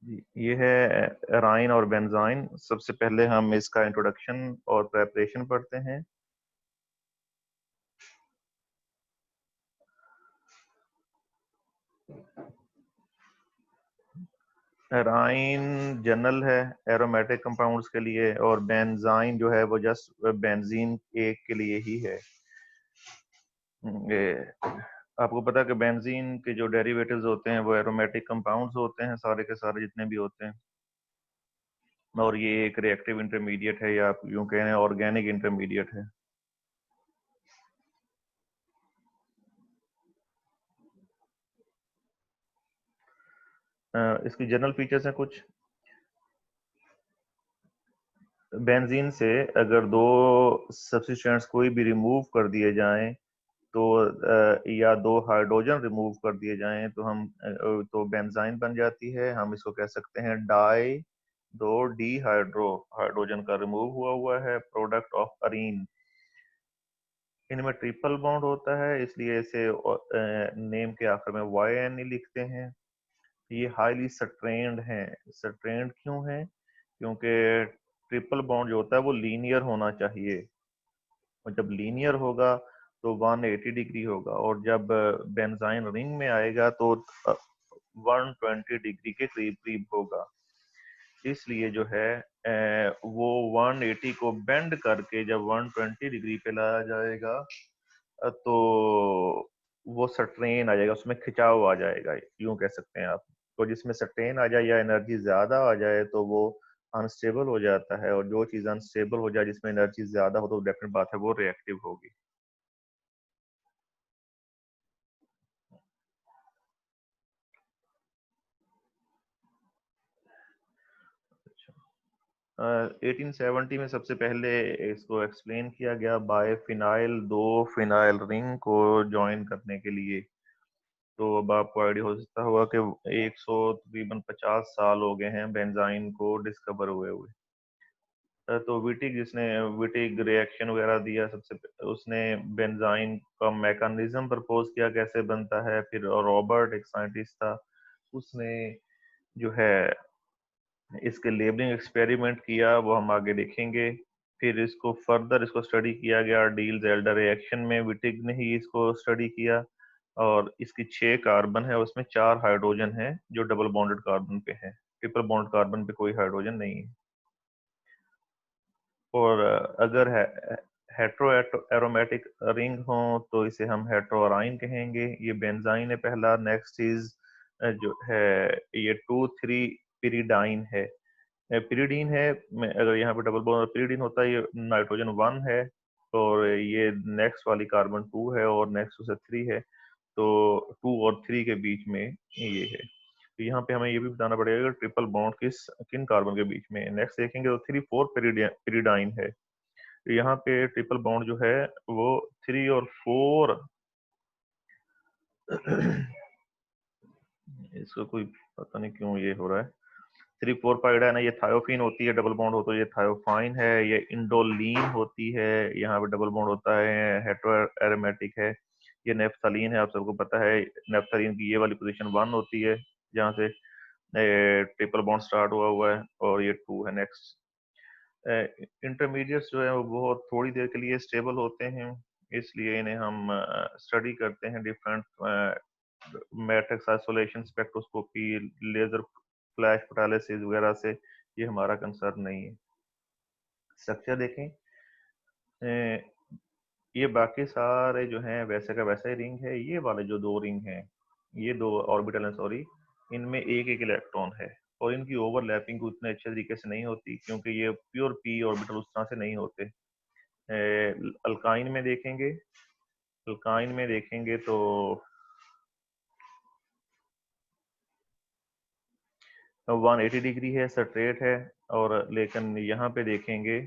जी, ये है एराइन और बेंजाइन। सबसे पहले हम इसका इंट्रोडक्शन और प्रेपरेशन पढ़ते हैं। एराइन जनरल है एरोमेटिक कंपाउंड्स के लिए, और बेंजाइन जो है वो जस्ट बेंजीन एक के लिए ही है। ये आपको पता है कि बेंजीन के जो डेरिवेटिव्स होते हैं वो एरोमेटिक कंपाउंड्स होते हैं, सारे के सारे जितने भी होते हैं। और ये एक रिएक्टिव इंटरमीडिएट है, या आप यूं कहें ऑर्गेनिक इंटरमीडिएट है। इसकी जनरल फीचर्स हैं कुछ। बेंजीन से अगर दो सब्स्टिट्यूएंट्स कोई भी रिमूव कर दिए जाएं, तो या दो हाइड्रोजन रिमूव कर दिए जाएं तो तो बेंजाइन बन जाती है। हम इसको कह सकते हैं डाई, दो डी हाइड्रोजन का रिमूव हुआ है प्रोडक्ट ऑफ अरीन। इनमें ट्रिपल बॉन्ड होता है, इसलिए इसे नेम के आखिर में वाई एन ई लिखते हैं। ये हाईली स्ट्रेन्ड हैं। स्ट्रेन्ड क्यों है? क्योंकि ट्रिपल बॉन्ड जो होता है वो लीनियर होना चाहिए, और जब लीनियर होगा तो 180 डिग्री होगा, और जब बेंजाइन रिंग में आएगा तो 120 डिग्री के करीब करीब होगा। इसलिए जो है वो 180 को बेंड करके जब 120 डिग्री पे लाया जाएगा, तो वो स्ट्रेन आ जाएगा, उसमें खिंचाव आ जाएगा, यूं कह सकते हैं आप। तो जिसमें स्ट्रेन आ जाए या एनर्जी ज्यादा आ जाए तो वो अनस्टेबल हो जाता है, और जो चीज अनस्टेबल हो जाए जिसमें एनर्जी ज्यादा हो तो डेफिनेट बात है वो रिएक्टिव होगी। 1870 में सबसे पहले इसको एक्सप्लेन किया गया बाय फिनाइल, दो फिनाइल रिंग को ज्वाइन करने के लिए। तो अब आपको आइडिया हो सकता होगा कि 100 तकरीबन 50 साल हो गए हैं बेंजाइन को डिस्कवर हुए हुए। तो विटिक, जिसने विटिक रिएक्शन वगैरह दिया सबसे उसने बेंजाइन का मैकेनिज्म प्रपोज किया कैसे बनता है। फिर रॉबर्ट एक साइंटिस्ट था, उसने जो है इसके लेबलिंग एक्सपेरिमेंट किया, वो हम आगे देखेंगे। फिर इसको फर्दर इसको स्टडी किया गया डील्स एल्डर रिएक्शन में, विटिग ने ही इसको स्टडी किया। और इसकी 6 कार्बन है, उसमें 4 हाइड्रोजन है जो डबल बॉन्डेड कार्बन पे है, ट्रिपल बॉन्ड कार्बन पे कोई हाइड्रोजन नहीं है। और अगर है हेट्रो एरोमेटिक रिंग हो तो इसे हम हेट्रोराइन कहेंगे। ये बेंजाइन है पहला। नेक्स्ट इज जो है ये 2,3 पिरिडाइन है। पिरीडीन है। अगर यहाँ पे डबल बॉन्ड पिरीडीन होता है, ये नाइट्रोजन 1 है, और ये नेक्स्ट वाली कार्बन 2 है, और नेक्स्ट उसे 3 है। तो 2 और 3 के बीच में ये है। तो यहाँ पे हमें ये भी बताना पड़ेगा कि ट्रिपल बॉन्ड किन कार्बन के बीच में है। नेक्स्ट देखेंगे तो 3,4 पिरीडाइन है। तो यहाँ पे ट्रिपल बॉन्ड जो है वो 3 और 4 इसको कोई पता नहीं क्यों ये हो रहा है। 3,4 पाइड है ना, ये थायोफीन होती है, डबल बॉन्ड हो तो ये थायोफाइन है। ये इंडोलीन होती है, यहाँ पे डबल बॉन्ड होता है, हेट्रो एरोमेटिक है। ये नेफ्थलीन है, आप सबको पता है। नेफ्थलीन की ये वाली पोजीशन 1 होती है, जहाँ से ट्रिपल बॉन्ड स्टार्ट हुआ हुआ है, और ये 2 है। नेक्स्ट इंटरमीडिएट्स जो है वो बहुत थोड़ी देर के लिए स्टेबल होते हैं, इसलिए इन्हें हम स्टडी करते हैं different matrix isolation, spectroscopy, laser flash photolysis वगैरह से। ये हमारा कंसर्न नहीं है। स्ट्रक्चर देखें। ये बाकी सारे जो हैं वैसे का वैसा ही रिंग है। ये वाले जो दो रिंग हैं, ये दो ऑर्बिटल हैं सॉरी, इनमें एक एक इलेक्ट्रॉन है, और इनकी ओवरलैपिंग उतने अच्छे तरीके से नहीं होती, क्योंकि ये प्योर पी ऑर्बिटल उस तरह से नहीं होते। अल्काइन में देखेंगे, अल्काइन में देखेंगे तो 180 डिग्री है, स्ट्रेट है। और लेकिन यहाँ पे देखेंगे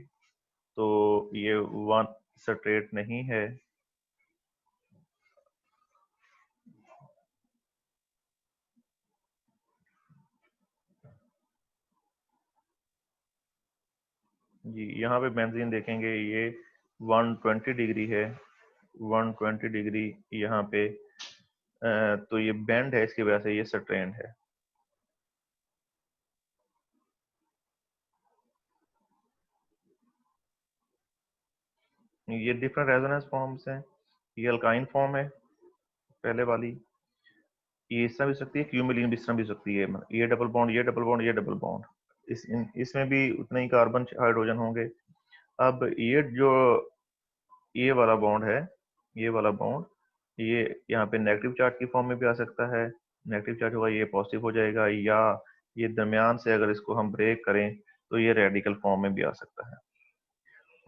तो ये वन स्ट्रेट नहीं है। जी, यहाँ पे बेंजीन देखेंगे, ये 120 डिग्री है, 120 डिग्री यहाँ पे। तो ये बेंड है, इसकी वजह से ये स्ट्रेंड है। ये डिफरेंट रेजोनेंस फॉर्म्स हैं। ये अल्काइन फॉर्म है पहले वाली, ये इस तरह भी सकती है, क्यूमिलीन भी इस तरह भी सकती है, ये डबल बॉन्ड, ये डबल बॉन्ड, ये डबल बॉन्ड, इसमें भी उतने ही कार्बन हाइड्रोजन होंगे। अब ये जो ये वाला बॉन्ड है, ये वाला बॉन्ड, ये यहाँ पे नेगेटिव चार्ज की फॉर्म में भी आ सकता है, नेगेटिव चार्ज होगा, ये पॉजिटिव हो जाएगा, या ये दरमियान से अगर इसको हम ब्रेक करें तो ये रेडिकल फॉर्म में भी आ सकता है।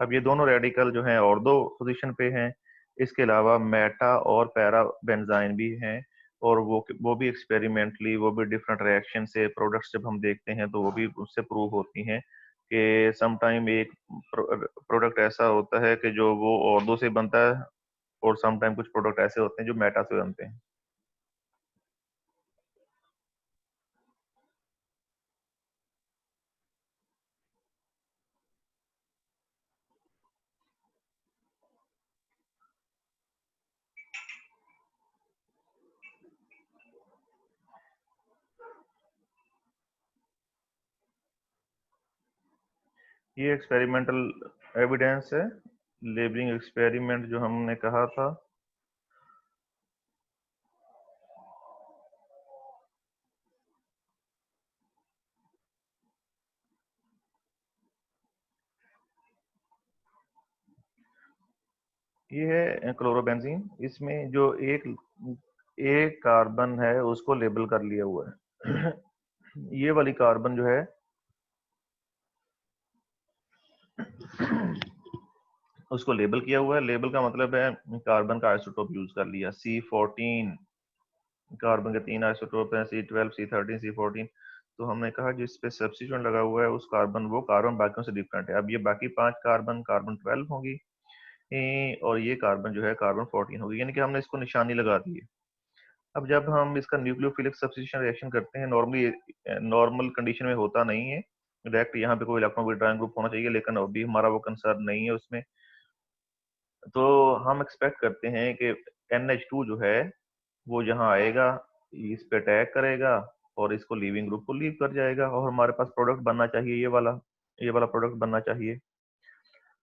अब ये दोनों रेडिकल जो हैं और दो पोजीशन पे हैं। इसके अलावा मेटा और पैरा बेंजाइन भी हैं, और वो भी एक्सपेरिमेंटली, वो भी डिफरेंट रिएक्शन से प्रोडक्ट्स जब हम देखते हैं तो वो भी उससे प्रूव होती हैं कि समटाइम एक प्रोडक्ट ऐसा होता है कि जो वो और दो से बनता है, और समटाइम कुछ प्रोडक्ट ऐसे होते हैं जो मेटा से बनते हैं। ये एक्सपेरिमेंटल एविडेंस है, लेबलिंग एक्सपेरिमेंट जो हमने कहा था। ये है क्लोरोबेंजीन, इसमें जो एक एक कार्बन है उसको लेबल कर लिया हुआ है। ये वाली कार्बन जो है उसको लेबल किया हुआ है। लेबल का मतलब है कार्बन का आइसोटोप यूज कर लिया, C14, कार्बन के 3 आइसोटोप हैं, C12, C13, C14। तो हमने कहा जिस पे सब्स्टिट्यूएंट लगा हुआ है उस कार्बन, वो कार्बन बाकियों से डिफरेंट है। अब ये बाकी 5 कार्बन कार्बन 12 होंगी, और ये कार्बन जो है कार्बन 14 होगी, यानी कि हमने इसको निशानी लगा दी है। अब जब हम इसका न्यूक्लियोफिलिक सब्स्टिट्यूशन रिएक्शन करते हैं, नॉर्मली नॉर्मल कंडीशन में होता नहीं है डायरेक्ट, यहाँ पे कोई इलेक्ट्रॉन विड्रॉइंग ग्रुप होना चाहिए, लेकिन अभी हमारा वो कंसर्न नहीं है उसमें। तो हम एक्सपेक्ट करते हैं कि NH2 जो है वो यहाँ आएगा, इस पे अटैक करेगा और इसको लीविंग ग्रुप को लीव कर जाएगा, और हमारे पास प्रोडक्ट बनना चाहिए ये वाला प्रोडक्ट बनना चाहिए।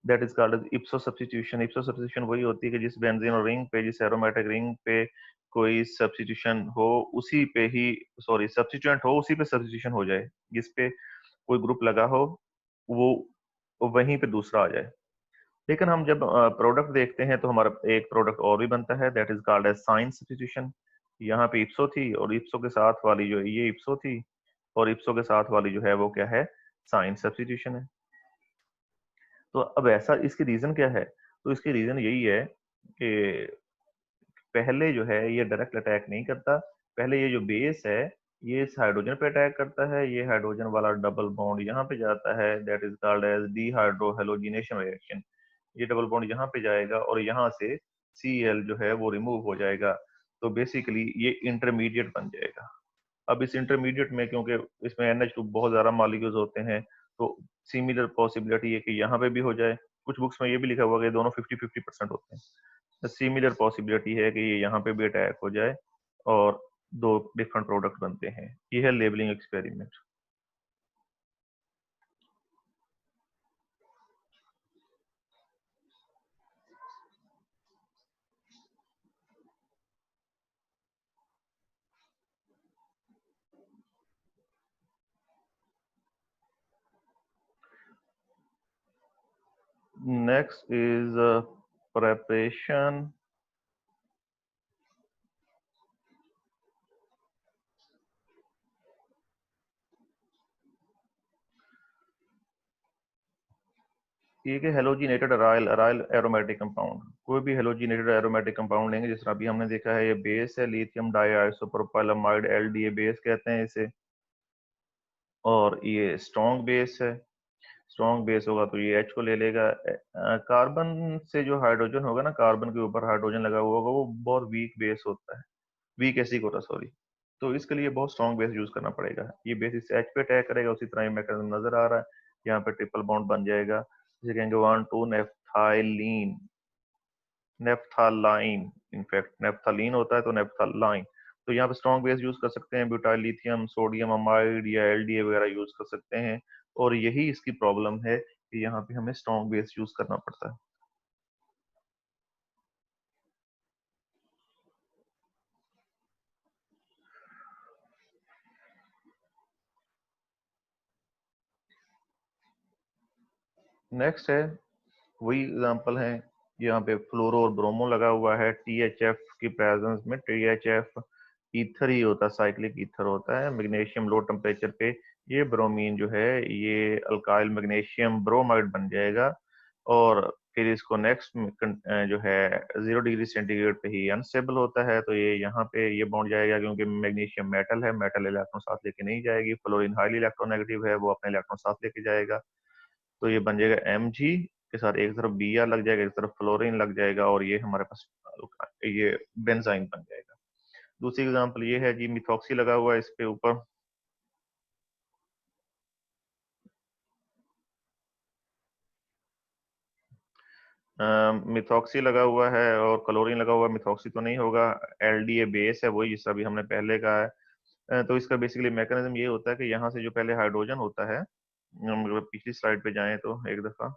That is called as ipso substitution. Ipso substitution वही होती है कि जिस बेंजीन और रिंग पे, जिस एरोमेटिक रिंग पे कोई सब्स्टिट्यूशन हो उसी पे ही, सॉरी सब्स्टिट्यूएंट हो उसी पे सब्स्टिट्यूशन हो जाए, जिस पे कोई ग्रुप लगा हो वो वहीं पे दूसरा आ जाए। लेकिन हम जब प्रोडक्ट देखते हैं तो हमारा एक प्रोडक्ट और भी बनता है, that is called as cine substitution. यहाँ पे इप्सो थी और इप्सो के साथ वाली जो है, ये इप्सो थी और इप्सो के साथ वाली जो है वो क्या है, साइन सब्स्टिट्यूशन है। तो अब ऐसा इसकी रीजन क्या है? तो इसकी रीजन यही है कि पहले जो है ये डायरेक्ट अटैक नहीं करता, पहले ये जो बेस है ये इस हाइड्रोजन पे अटैक करता है, ये हाइड्रोजन वाला डबल बॉन्ड यहाँ पे जाता है, that is called as dehydrohalogenation reaction. ये डबल बॉन्ड यहाँ पे जाएगा और यहाँ से Cl जो है वो रिमूव हो जाएगा, तो बेसिकली ये इंटरमीडिएट बन जाएगा। अब इस इंटरमीडिएट में क्योंकि इसमें NH2 बहुत ज्यादा मॉलिक्यूल्स होते हैं, तो सिमिलर पॉसिबिलिटी है कि यहाँ पे भी हो जाए। कुछ बुक्स में ये भी लिखा हुआ है कि दोनों 50-50% होते हैं। सिमिलर पॉसिबिलिटी है कि ये यहाँ पे भी अटैक हो जाए और दो डिफरेंट प्रोडक्ट बनते हैं। ये है labelling experiment. Next is preparation. ये कि halogenated aryl aryl aromatic compound, कोई भी हेलोजिनेटेड एरोमेटिक कंपाउंड लेंगे, जिस तरह अभी हमने देखा है ये बेस है लिथियम डाइआइसोप्रोपाइलामाइड, LDA बेस कहते हैं इसे, और ये स्ट्रॉन्ग बेस है। स्ट्रॉन्ग बेस होगा तो ये H को ले लेगा। कार्बन से जो हाइड्रोजन होगा ना, कार्बन के ऊपर हाइड्रोजन लगा हुआ होगा, वो बहुत वीक बेस होता है, वीक एसिड होता है सॉरी। तो इसके लिए बहुत स्ट्रॉन्ग बेस यूज करना पड़ेगा। ये बेस इससे H पे अटैक करेगा, उसी तरह ये मैकेनिज्म नजर आ रहा है। यहाँ पे ट्रिपल बॉन्ड बन जाएगा, जिसे कहेंगे 1,2 नेफ्थाइलीन, नेफ्थालाइन। इनफैक्ट नेफ्थालीन होता है तो नेफ्थालाइन। तो यहाँ पे स्ट्रॉन्ग बेस यूज कर सकते हैं, ब्यूटाइल लिथियम सोडियम अमाइड या LDA वगैरह यूज कर सकते हैं। और यही इसकी प्रॉब्लम है कि यहाँ पे हमें स्ट्रॉन्ग बेस यूज करना पड़ता है। नेक्स्ट है, वही एग्जांपल है, यहाँ पे फ्लोरो और ब्रोमो लगा हुआ है। THF की प्रेजेंस में, THF ईथर ही होता है, साइक्लिक ईथर होता है। मैग्नीशियम लो टेम्परेचर पे ये ब्रोमीन जो है ये अल्काइल मैग्नीशियम ब्रोमाइड बन जाएगा, और फिर इसको नेक्स्ट जो है 0 डिग्री सेंटीग्रेड पे ही अनस्टेबल होता है। तो ये यहाँ पे ये बॉन्ड जाएगा, क्योंकि मैग्नीशियम मेटल है, मेटल इलेक्ट्रॉन साथ लेके नहीं जाएगी। फ्लोरीन हाईली इलेक्ट्रोनेगेटिव है, वो अपने इलेक्ट्रॉन साथ लेके जाएगा। तो ये बन जाएगा Mg के साथ एक तरफ Br लग जाएगा, एक तरफ फ्लोरीन लग जाएगा, और ये हमारे पास ये बेंजाइन बन जाएगा। दूसरी एग्जांपल ये है जी, मिथॉक्सी लगा हुआ है इस पे ऊपर। मिथॉक्सी लगा हुआ है और क्लोरीन लगा हुआ है, मिथॉक्सी तो नहीं होगा। LDA बेस है, वही जिसका भी हमने पहले कहा है। तो इसका बेसिकली मैकेनिज्म ये होता है कि यहाँ से जो पहले हाइड्रोजन होता है, हम पिछली स्लाइड पे जाएं तो एक दफा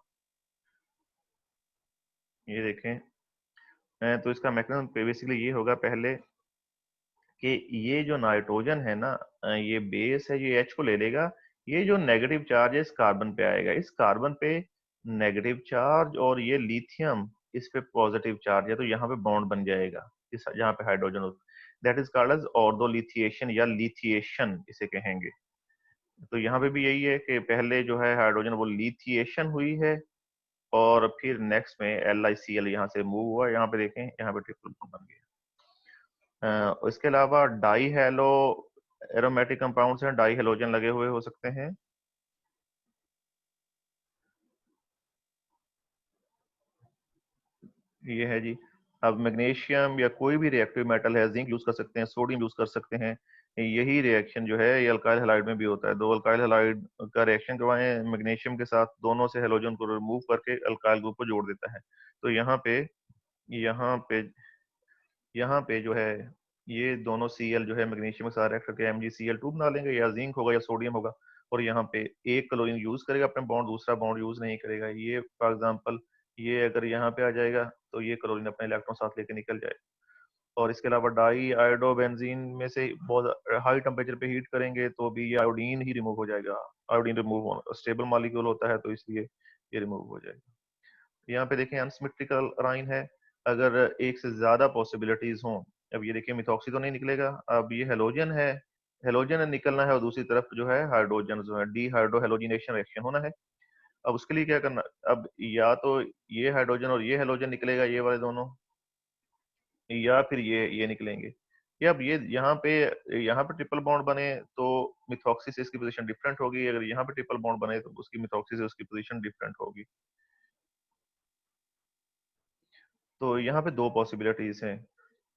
ये देखें। तो इसका मैकेनिज्म बेसिकली ये होगा पहले कि ये जो नाइट्रोजन है ना, ये बेस है, ये H को ले लेगा। ये जो नेगेटिव चार्ज है इस कार्बन पे आएगा, इस कार्बन पे नेगेटिव चार्ज, और ये लिथियम इस पे पॉजिटिव चार्ज है, तो यहाँ पे बॉन्ड बन जाएगा इस जहाँ पे हाइड्रोजन होता है। दैट इज कॉल्ड एज ऑर्थोलिथिएशन या लिथिएशन इसे कहेंगे। तो यहाँ पे भी यही है कि पहले जो है हाइड्रोजन वो लिथिएशन हुई है, और फिर नेक्स्ट में LiCl यहाँ से मूव हुआ। यहाँ पे देखें, यहाँ पे ट्रिपल बॉन्ड बन गया। इसके अलावा डाई हेलो एरोमेटिक कंपाउंड्स हैं, डाई हेलोजन लगे हुए हो सकते हैं। ये है जी। अब मैग्नीशियम या कोई भी रिएक्टिव मेटल है, जिंक यूज कर सकते हैं, सोडियम यूज कर सकते हैं। यही रिएक्शन जो है ये अल्काइल हैलाइड में भी होता है। दो अल्काइल हैलाइड का रिएक्शन करवाएं मैग्नीशियम के साथ, दोनों से हेलोजन को रिमूव करके अल्काइल ग्रुप को जोड़ देता है। तो यहाँ पे यहाँ पे जो है ये दोनों Cl जो है मैग्नीशियम के साथ रिएक्ट करके MgCl2 बना लेंगे, या जिंक होगा या सोडियम होगा। और यहाँ पे एक क्लोरीन यूज करेगा अपने बॉन्ड, दूसरा बॉन्ड यूज नहीं करेगा। ये फॉर एग्जांपल ये अगर यहाँ पे आ जाएगा तो ये क्लोरीन अपने इलेक्ट्रॉन साथ लेके निकल जाएगा। और इसके अलावा डाई आयोडो बेंजीन में से बहुत हाई टेम्परेचर पे हीट करेंगे तो भी ये आयोडीन ही रिमूव हो जाएगा। आयोडीन रिमूव होना स्टेबल मॉलिक्यूल होता है, तो इसलिए ये रिमूव हो जाएगा। यहाँ पे देखें अनसिमेट्रिकल अराइन है। अगर एक से ज्यादा पॉसिबिलिटीज हों, अब ये देखिए मिथॉक्सी तो नहीं निकलेगा, अब ये हेलोजन है, हेलोजन निकलना है, और दूसरी तरफ जो है हाइड्रोजन जो है डी हाइड्रो हेलोजिनेशन रिएक्शन होना है। अब उसके लिए क्या करना, अब या तो ये हाइड्रोजन और ये हेलोजन निकलेगा, ये वाले दोनों, या फिर ये निकलेंगे। या अब ये यहाँ पे ट्रिपल बॉन्ड बने तो मिथॉक्सी से इसकी पोजीशन डिफरेंट होगी, अगर यहाँ पे ट्रिपल बॉन्ड बने तो उसकी मिथॉक्सी से उसकी पोजीशन डिफरेंट होगी। तो यहाँ पे दो पॉसिबिलिटीज हैं।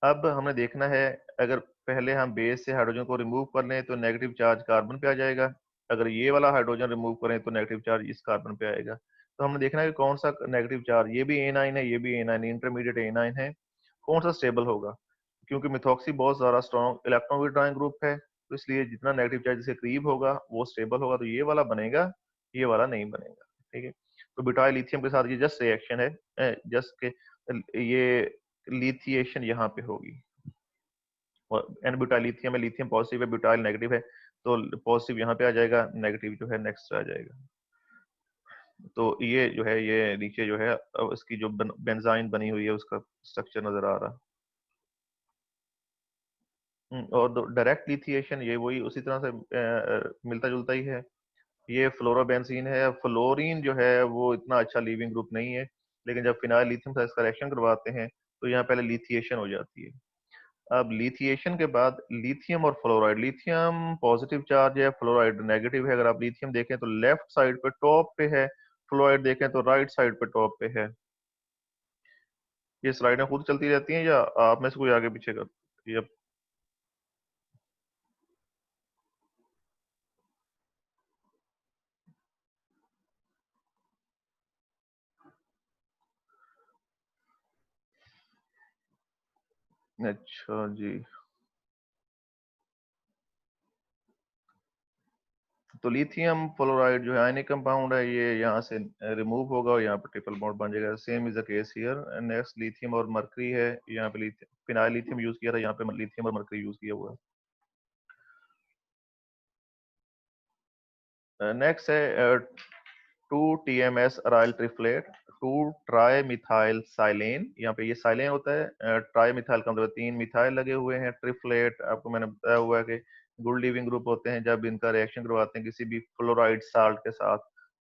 अब हमें देखना है, अगर पहले हम बेस से हाइड्रोजन को रिमूव कर लें तो नेगेटिव चार्ज कार्बन पे आ जाएगा। अगर ये वाला हाइड्रोजन रिमूव करें तो नेगेटिव चार्ज इस कार्बन पे आएगा। तो हमने देखना है कि कौन सा नेगेटिव चार्ज, ये भी A9 है, ये भी A9, इंटरमीडिएट A9 है, कौन सा स्टेबल होगा। क्योंकि मिथॉक्सी बहुत ज्यादा स्ट्रॉन्ग इलेक्ट्रॉन विड्रॉइंग ग्रुप है, तो इसलिए जितना नेगेटिव चार्ज इसके करीब होगा वो स्टेबल होगा, तो ये वाला बनेगा, ये वाला नहीं बनेगा। ठीक है। तो ब्यूटाइल लिथियम के साथ ये जस्ट रिएक्शन है, जस्ट के ये लिथिएशन यहाँ पे होगी, और एन ब्यूटाइल लिथियम है, लिथियम पॉजिटिव है, ब्यूटाइल नेगेटिव है, तो पॉजिटिव यहाँ पे आ जाएगा, नेगेटिव जो है नेक्स्ट आ जाएगा। तो ये जो है ये नीचे जो है अब इसकी जो बेंजाइन बनी हुई है उसका स्ट्रक्चर नजर आ रहा। और डायरेक्ट लिथिएशन ये वही उसी तरह से मिलता जुलता ही है। ये फ्लोरोबेंजीन है। फ्लोरीन जो है वो इतना अच्छा लीविंग ग्रुप नहीं है, लेकिन जब फिनाइल लिथियम का करेक्शन करवाते हैं तो यहाँ पहले लिथिएशन हो जाती है। अब लिथिएशन के बाद लिथियम और फ्लोराइड, लिथियम पॉजिटिव चार्ज है, फ्लोराइड नेगेटिव है। अगर आप लिथियम देखें तो लेफ्ट साइड पे टॉप पे है, फ्लोराइड देखें तो राइट साइड पे टॉप पे है। ये स्लाइडें खुद चलती रहती हैं या आप में से कोई आगे पीछे कर ये? अच्छा जी। तो लिथियम फ्लोराइड जो है आयनिक कंपाउंड है, ये यहाँ से रिमूव होगा और यहाँ पर ट्रिपल बॉन्ड बन जाएगा। Same is the case here. Next lithium और मरकरी है, यहाँ पे लिथियम फिनाइल लिथियम यूज किया था, यहाँ पे लिथियम और मरकरी यूज किया हुआ है। नेक्स्ट है 2 TMS अराइल ट्रिफ्लेट, 2 ट्राई मिथाइल साइलेन, यहाँ पे ये साइलेन होता है, ट्राई मिथाइल का मतलब 3 मिथाइल लगे हुए हैं, ट्रिफ्लेट आपको मैंने बताया हुआ है कि गुड लीविंग ग्रुप होते हैं जब इनका रिएक्शन करवाते हैं किसी भी फ्लोराइड साल्ट के साथ।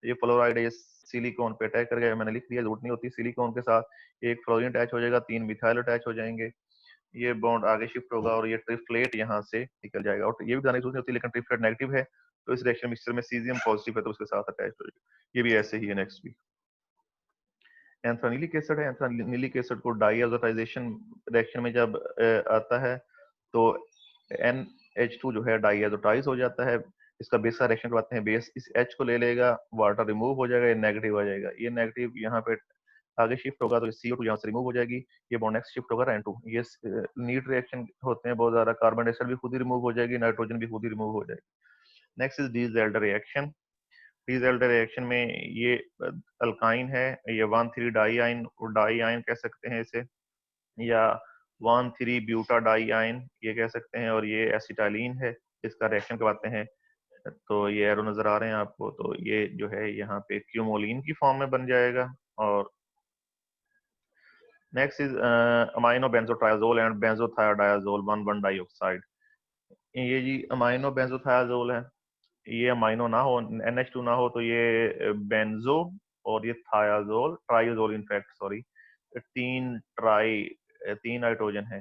ये फ्लोराइड है, ये सिलिकॉन पे अटैक कर गया, मैंने लिख दिया, जरूरत नहीं होती, सिलिकॉन के साथ एक फ्लोरीन अटैच हो जाएगा, 3 मिथाइल अटैच हो जाएंगे, ये बॉन्ड आगे शिफ्ट होगा और ये ट्रिफ्लेट यहाँ से निकल जाएगा। और ये भी बताने की जरूरत नहीं होती, लेकिन ट्रिफ्लेट नेगेटिव है तो इस रिएक्शन मिक्सचर में सीजियम पॉजिटिव है तो उसके साथ अटैच हो जाएगा। ये भी ऐसे ही है। नेक्स्ट भी एंथ्रानिलिक एसिड है। एंथ्रानिलिक एसिड को डाईएज़ोटाइजेशन रिएक्शन में जब आता है तो NH2 जो है डाईएज़ोटाइज हो जाता है। इसका बेस का रिएक्शन करवाते हैं, बेस इस H को ले लेगा, वाटर रिमूव हो जाएगा, ये नेगेटिव आ जाएगा, ये नेगेटिव यहाँ पे आगे शिफ्ट होगा तो CO2 यहाँ से रिमूव हो जाएगी, ये बॉन्ड नेक्स्ट शिफ्ट होगा N2। ये नीट रिएक्शन होते हैं बहुत ज्यादा, कार्बन डाइऑक्साइड भी खुद ही रिमूव हो जाएगी, नाइट्रोजन भी खुद ही रिमूव हो जाएगी। Next is Diels Alder reaction. Diels Alder reaction में ये अल्काइन है, ये 1,3 डाई आइन, डाई आइन कह सकते हैं इसे, या 1,3 ब्यूटा डाई आइन ये कह सकते हैं, और ये एसिटाइलिन है, इसका रिएक्शन करवाते हैं। तो ये एरो नजर आ रहे हैं आपको, तो ये जो है यहाँ पे क्यूमोलिन की फॉर्म में बन जाएगा। और next is amino benzotriazole and benzothiadiazole 1,1 dioxide. ये जी अमाइनो बेंजोथायोडाजोल है, ये अमाइनो ना हो, NH2 ना हो तो ये बेंजो, और ये थायाजोल, ट्राइजोल इनफैक्ट सॉरी, तीन ट्राई, तीन नाइट्रोजन है।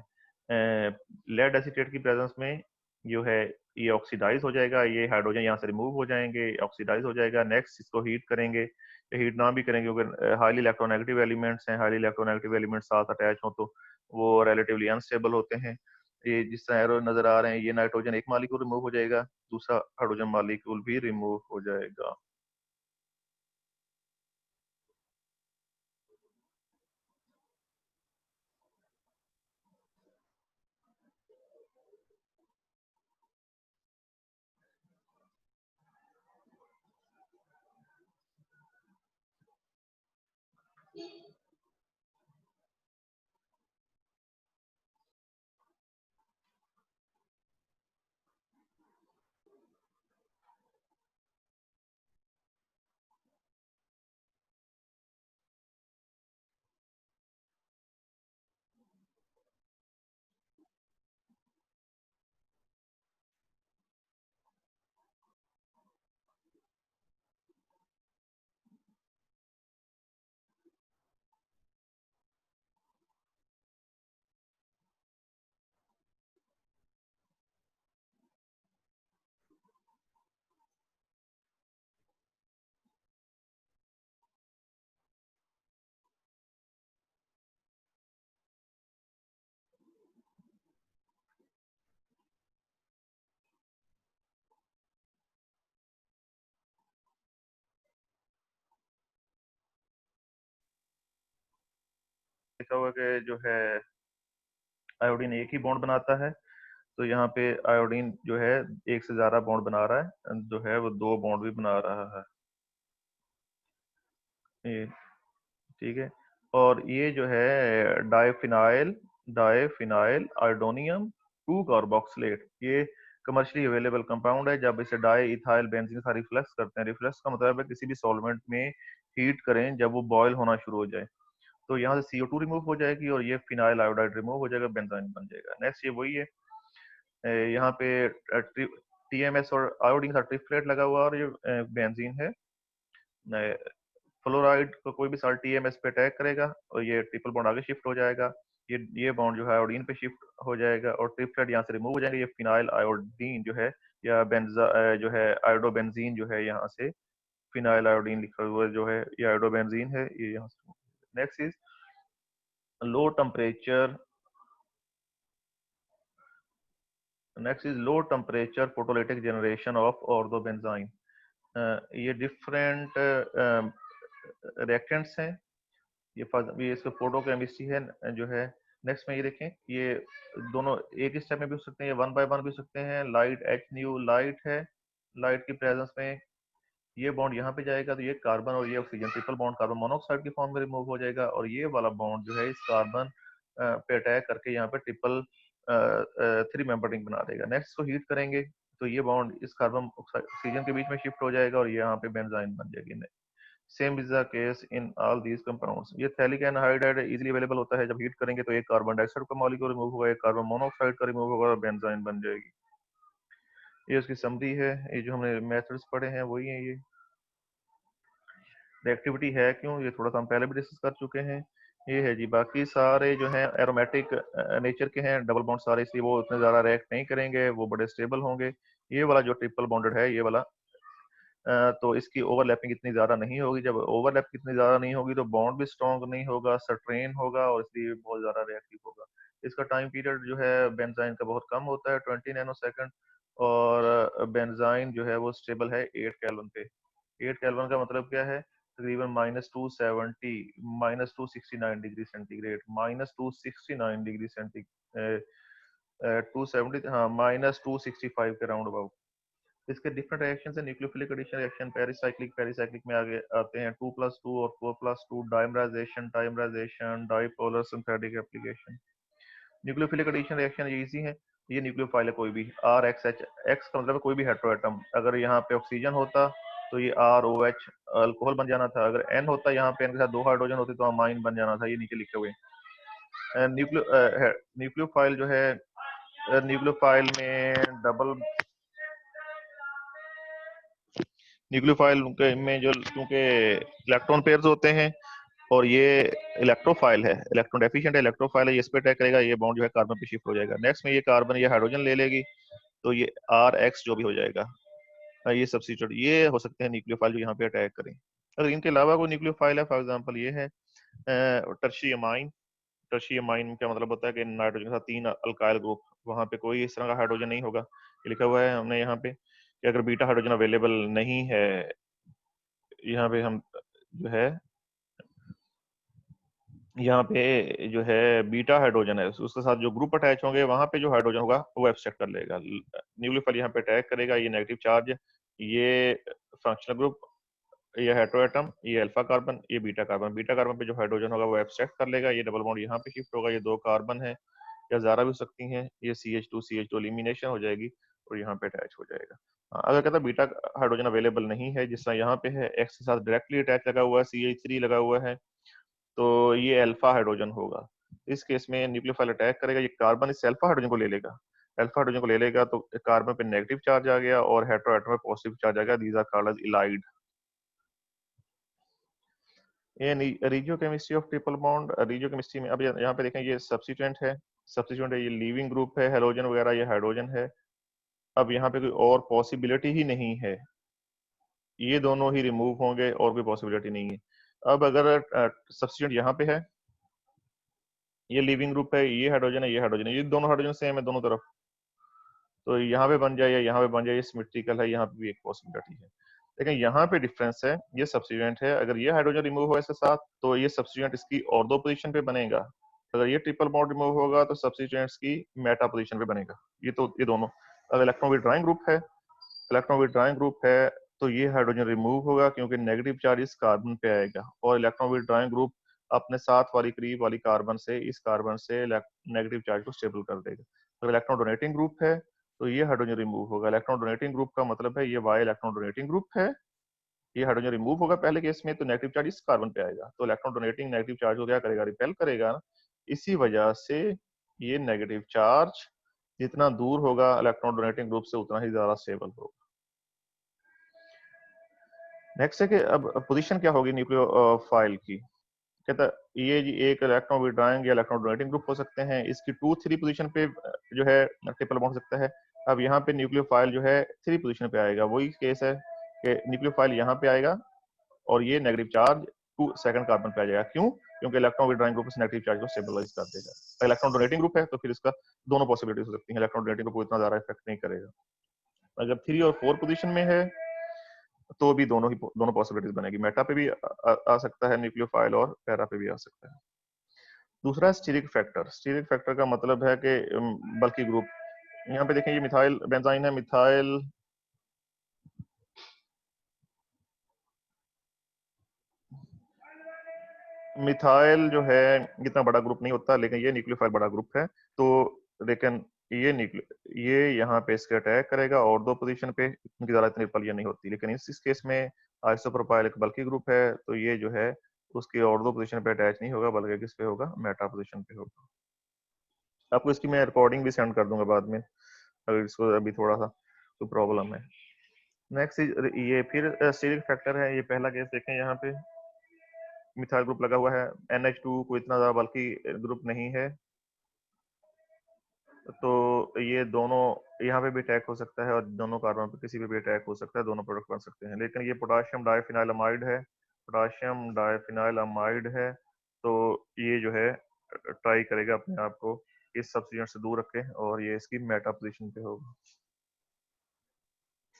लेड एसीटेट की प्रेजेंस में जो है ये ऑक्सीडाइज हो जाएगा, ये हाइड्रोजन यहाँ से रिमूव हो जाएंगे, ऑक्सीडाइज हो जाएगा। नेक्स्ट इसको हीट करेंगे, हीट ना भी करेंगे क्योंकि हाईली इलेक्ट्रोनेगेटिव एलिमेंट्स हैं, हाईली इलेक्ट्रोनेगेटिव एलिमेंट्स साथ अटैच हो तो वो रिलेटिवली अनस्टेबल होते हैं। ये जिस तरह एरो नजर आ रहे हैं, ये नाइट्रोजन एक मालिक्यूल रिमूव हो जाएगा, दूसरा हाइड्रोजन मॉलिक्यूल भी रिमूव हो जाएगा। देखा हुआ कि जो है आयोडीन एक ही बॉन्ड बनाता है, तो यहाँ पे आयोडीन जो है एक से ज्यादा बॉन्ड बना रहा है, जो है वो 2 बॉन्ड भी बना रहा है ये, ठीक है। और ये जो है डाइफिनाइल, डाइफिनाइल आयोडोनियम 2 कार्बोक्सिलेट, ये कमर्शियली अवेलेबल कंपाउंड है। जब इसे डाई इथाइल बेंजीन के साथ रिफ्लेक्स करते हैं, रिफ्लेक्स का मतलब है किसी भी सॉल्वेंट में हीट करें जब वो बॉयल होना शुरू हो जाए, तो यहाँ से CO2 रिमूव हो जाएगी और ये फिनाइल आयोडाइड रिमूव हो जाएगा, बेंजाइन बन जाएगा। नेक्स्ट ये वही है, यहाँ पे TMS और आयोडीन का ट्रिप्लेट लगा हुआ और ये बेंजीन है। फ्लोराइड को कोई भी साल्ट TMS पे अटैक करेगा और ये ट्रिपल बॉन्ड आगे शिफ्ट हो जाएगा, ये बॉन्ड जो है आयोडीन पे शिफ्ट हो जाएगा और ट्रिप्लेट यहाँ से रिमूव हो जाएंगे, ये फिनाइल आयोडीन जो है, या जो है आयोडोबेंजीन जो है, यहाँ से फिनाइल आयोडीन लिखा हुआ जो है ये आयोडोबेंजीन है, ये यहाँ से। Next is low temperature, next is low temperature photolytic generation of orthobenzyne. ये डिफरेंट रिएक्टेंट्स हैं, ये इसका फोटो केमिस्ट्री है जो है। नेक्स्ट में ये देखें, ये दोनों एक ही स्टेप में भी हो सकते हैं, ये 1 बाय 1 भी हो सकते हैं। लाइट H न्यू लाइट है, लाइट की प्रेजेंस में ये बॉन्ड यहाँ पे जाएगा तो ये कार्बन और ये oxygen triple bond carbon monoxide की फॉर्म में रिमूव हो जाएगा, और ये वाला बॉन्ड जो है इस कार्बन पे अटैक करके यहाँ पे ट्रिपल 3 मेंबर रिंग बना देगा। नेक्स्ट को हीट करेंगे तो ये बॉन्ड इस कार्बन ऑक्सीजन के बीच में शिफ्ट हो जाएगा और ये यहाँ पे बेंजाइन बन जाएगी। Same is the case in all these compounds. ये थैलिक एनहाइड्राइड इजीली अवेलेबल होता है, जब हीट करेंगे तो एक कार्बन डाइऑक्साइड का मॉलिक्यूल रिमूव होगा, एक कार्बन मोनोऑक्साइड का रिमूव होगा और बेंजाइन बन जाएगी। ये उसकी समरी है, ये जो हमने मेथड्स पढ़े हैं वही है। ये रिएक्टिविटी है क्यों, ये थोड़ा सा हम पहले भी डिस्कस कर चुके हैं। ये है जी, बाकी सारे जो हैं एरोमेटिक नेचर के हैं, डबल बॉन्ड सारे, इसलिए वो उतने ज़्यादा रिएक्ट नहीं करेंगे, वो बड़े स्टेबल होंगे। ये वाला जो ट्रिपल बॉन्डेड है ये वाला, तो इसकी ओवरलैपिंग इतनी ज़्यादा नहीं होगी। जब ओवरलैप इतनी ज़्यादा नहीं होगी तो बॉन्ड भी स्ट्रॉन्ग नहीं होगा, स्ट्रेन होगा और इसलिए बहुत ज़्यादा रिएक्टिव होगा। इसका टाइम पीरियड जो है बेंजाइन का बहुत कम होता है, 20 नैनोसेकंड, और बेंजाइन जो है वो स्टेबल है 8 केल्विन पे। 8 केल्विन का मतलब क्या है, तकरीबन -270 -269 डिग्री सेंटीग्रेड, -269 डिग्री सेंटीग्रेड, 270, हाँ, -265 के राउंड अबाउट। इसके डिफरेंट रिएक्शन है, nucleophilic addition reaction, pericyclic, pericyclic में आगे आते हैं 2+2 और 4+2, dimerisation, trimerisation, dipolar synthetic application. Nucleophilic addition reaction ये इजी है, ये न्यूक्लियोफाइल है कोई भी, आर एक्स एच, एक्स का मतलब कोई भी हेटेरोएटम, अगर यहाँ पे ऑक्सीजन होता तो ये आर ओ एच अल्कोहल बन जाना था, अगर एन होता यहाँ पे एन के साथ 2 हाइड्रोजन होते तो अमाइन बन जाना था, ये नीचे लिखे हुए। न्यूक्लियोफाइल जो है, न्यूक्लियोफाइल में डबल, न्यूक्लियोफाइल में जो, क्योंकि इलेक्ट्रॉन पेयर्स होते हैं और ये इलेक्ट्रोफाइल है, इलेक्ट्रॉन डेफिशिएंट है, इलेक्ट्रोफाइल है, ये इस पे अटैक करेगा, ये बॉन्ड जो है कार्बन पे शिफ्ट हो जाएगा। नेक्स्ट में ये कार्बन ये हाइड्रोजन ले लेगी तो ये आर एक्स जो भी हो जाएगा, ये सब्स्टिट्यूट, ये हो सकते हैं न्यूक्लियोफाइल जो यहाँ पे अटैक करें। अगर इनके अलावा कोई न्यूक्लियोफाइल है, फॉर एग्जाम्पल ये है टर्शियरी अमाइन। टर्शियरी अमाइन का मतलब होता है कि नाइट्रोजन के साथ 3 अल्काइल ग्रुप, वहाँ पे कोई इस तरह का हाइड्रोजन नहीं होगा, ये लिखा हुआ है हमने यहाँ पे कि अगर बीटा हाइड्रोजन अवेलेबल नहीं है, यहाँ पे हम जो है, यहाँ पे जो है बीटा हाइड्रोजन है, उसके साथ जो ग्रुप अटैच होंगे वहां पे जो हाइड्रोजन होगा वो एब्स्ट्रैक्ट कर लेगा, न्यूक्लियोफाइल यहाँ पे अटैक करेगा, ये नेगेटिव चार्ज, ये फंक्शनल ग्रुप, ये हेटेरोएटम, ये अल्फा कार्बन, ये बीटा कार्बन, बीटा कार्बन पे जो हाइड्रोजन होगा वो एब्स्ट्रैक्ट कर लेगा, ये डबल बॉन्ड यहाँ पे शिफ्ट होगा, ये 2 कार्बन है या ज्यादा भी हो सकती हैं, ये CH2 एलिमिनेशन हो जाएगी और यहाँ पे अटैच हो जाएगा। अगर कहता बीटा हाइड्रोजन अवेलेबल नहीं है, जिस तरह यहाँ पे है, एक्स के साथ डायरेक्टली अटैच लगा हुआ है, CH3 लगा हुआ है, तो ये अल्फा हाइड्रोजन होगा। इस केस में न्यूक्लियोफाइल अटैक करेगा, ये कार्बन इस अल्फा हाइड्रोजन को ले लेगा, अल्फा हाइड्रोजन को ले लेगा तो कार्बन पे नेगेटिव चार्ज आ गया और हेटेरोएटम पे पॉजिटिव चार्ज आ गया, these are called as Allied. ये रीजियोकेमिस्ट्री ऑफ ट्रिपल बॉन्ड, रीजियोकेमिस्ट्री में अब यहाँ पे देखें, ये सब्स्टिट्यूएंट है, सब्स्टिट्यूएंट है, ये लीविंग ग्रुप है, हेलोजन वगैरह, ये हाइड्रोजन है। अब यहाँ पे कोई और पॉसिबिलिटी ही नहीं है, ये दोनों ही रिमूव होंगे और कोई पॉसिबिलिटी नहीं है। अब अगर सब्स्टिट्यूएंट यहाँ पे है, ये लिविंग ग्रुप है, ये हाइड्रोजन है, ये हाइड्रोजन है, ये दोनों हाइड्रोजन सेम है दोनों तरफ, तो यहाँ पे बन जाए या यहाँ पे बन जाए, ये सिमेट्रिकल है, यहाँ पे भी एक पॉसिबिलिटी है। लेकिन यहाँ पे डिफरेंस है, ये सब्स्टिट्यूएंट है, अगर ये हाइड्रोजन रिमूव हो इसके साथ तो ये सब्स्टिट्यूएंट इसकी ऑर्थो पोजीशन पे बनेगा, अगर ये ट्रिपल बॉन्ड रिमूव होगा तो सब्स्टिट्यूएंट्स की मेटा पोजीशन पे बनेगा। ये तो ये दोनों, अगर इलेक्ट्रॉन विड्रॉइंग ग्रुप है, इलेक्ट्रॉन विड्रॉइंग ग्रुप है तो ये हाइड्रोजन रिमूव होगा क्योंकि नेगेटिव चार्ज इस कार्बन पे आएगा, और इलेक्ट्रॉन विड्रॉइंग ग्रुप अपने साथ वाली करीब वाली कार्बन से, इस कार्बन से नेगेटिव चार्ज को स्टेबल कर देगा। अगर इलेक्ट्रॉन डोनेटिंग ग्रुप है तो ये हाइड्रोजन रिमूव होगा, इलेक्ट्रॉन डोनेटिंग ग्रुप का मतलब है ये वाई इलेक्ट्रॉन डोनेटिंग ग्रुप है, ये हाइड्रोजन रिमूव होगा पहले केस में तो नेगेटिव चार्ज इस कार्बन पे आएगा, तो इलेक्ट्रॉन डोनेटिंग नेगेटिव चार्ज को क्या करेगा, रिपेल करेगा ना, इसी वजह से ये नेगेटिव चार्ज जितना दूर होगा इलेक्ट्रॉन डोनेटिंग ग्रुप से उतना ही ज्यादा स्टेबल होगा। नेक्स्ट है कि अब पोजीशन क्या होगी न्यूक्लियोफाइल की, कहता ये जी एक इलेक्ट्रॉन विड्रॉइंग या इलेक्ट्रॉन डोनेटिंग ग्रुप हो सकते हैं, इसकी 2-3 पोजीशन पे जो है ट्रिपल बॉन्ड हो सकता है। अब यहाँ पे न्यूक्लियोफाइल जो है 3 पोजीशन पे आएगा, वही केस है कि न्यूक्लियोफाइल यहाँ पे आएगा और ये नेगेटिव चार्ज 2 सेकंड कार्बन पे आ जाएगा, क्यों, क्योंकि इलेक्ट्रॉन विड्रॉइंग ग्रुप इस नेगेटिव चार्ज को स्टेबलाइज कर देगा। इलेक्ट्रॉन डोनेटिंग ग्रुप है तो फिर इसका दोनों पॉसिबिलिटीज हो सकती है, इलेक्ट्रॉन डोनेटिंग ग्रुप को इतना ज्यादा इफेक्ट नहीं करेगा। अगर 3 और 4 पोजीशन में है तो भी दोनों पॉसिबिलिटीज बनेगी, मेटा पे भी आ सकता है न्यूक्लियोफाइल और पैरा पे भी आ सकता है। दूसरा स्टीरिक फैक्टर, स्टीरिक फैक्टर का मतलब है कि बल्कि ग्रुप, यहाँ पे देखें ये मिथाइल बेंजाइन है, मिथाइल जो है इतना बड़ा ग्रुप नहीं होता, लेकिन ये न्यूक्लियोफाइल बड़ा ग्रुप है, तो लेकिन ये यहाँ पे इसके अटैक करेगा और दो पोजीशन पे, इनकी ज्यादा इतनी रिपल्शन नहीं होती। लेकिन इस केस में आइसोप्रोपाइल एक बल्कि ग्रुप है, तो ये जो है उसकी और दो पोजीशन पे अटैच नहीं होगा, बल्कि किस पे होगा, मेटा पोजीशन पे होगा। आपको इसकी मैं रिकॉर्डिंग भी सेंड कर दूंगा बाद में, अगर इसको अभी थोड़ा सा तो प्रॉब्लम है। नेक्स्ट ये फिर स्टीरिक फैक्टर है। ये पहला केस देखें, यहाँ पे मिथाइल ग्रुप लगा हुआ है, NH2 को इतना ज्यादा बल्कि ग्रुप नहीं है, तो ये दोनों यहाँ पे भी अटैक हो सकता है और दोनों कार्बन पे किसी पे भी अटैक हो सकता है, दोनों प्रोडक्ट बन सकते हैं। लेकिन ये पोटाशियम डाइफिनाइलामाइड है, पोटाशियम डाइफिनाइलामाइड है, तो ये जो है ट्राई करेगा अपने आप को इस सब्स्टिट्यूएंट से दूर रखे, और ये इसकी मेटा पोजीशन पे होगा।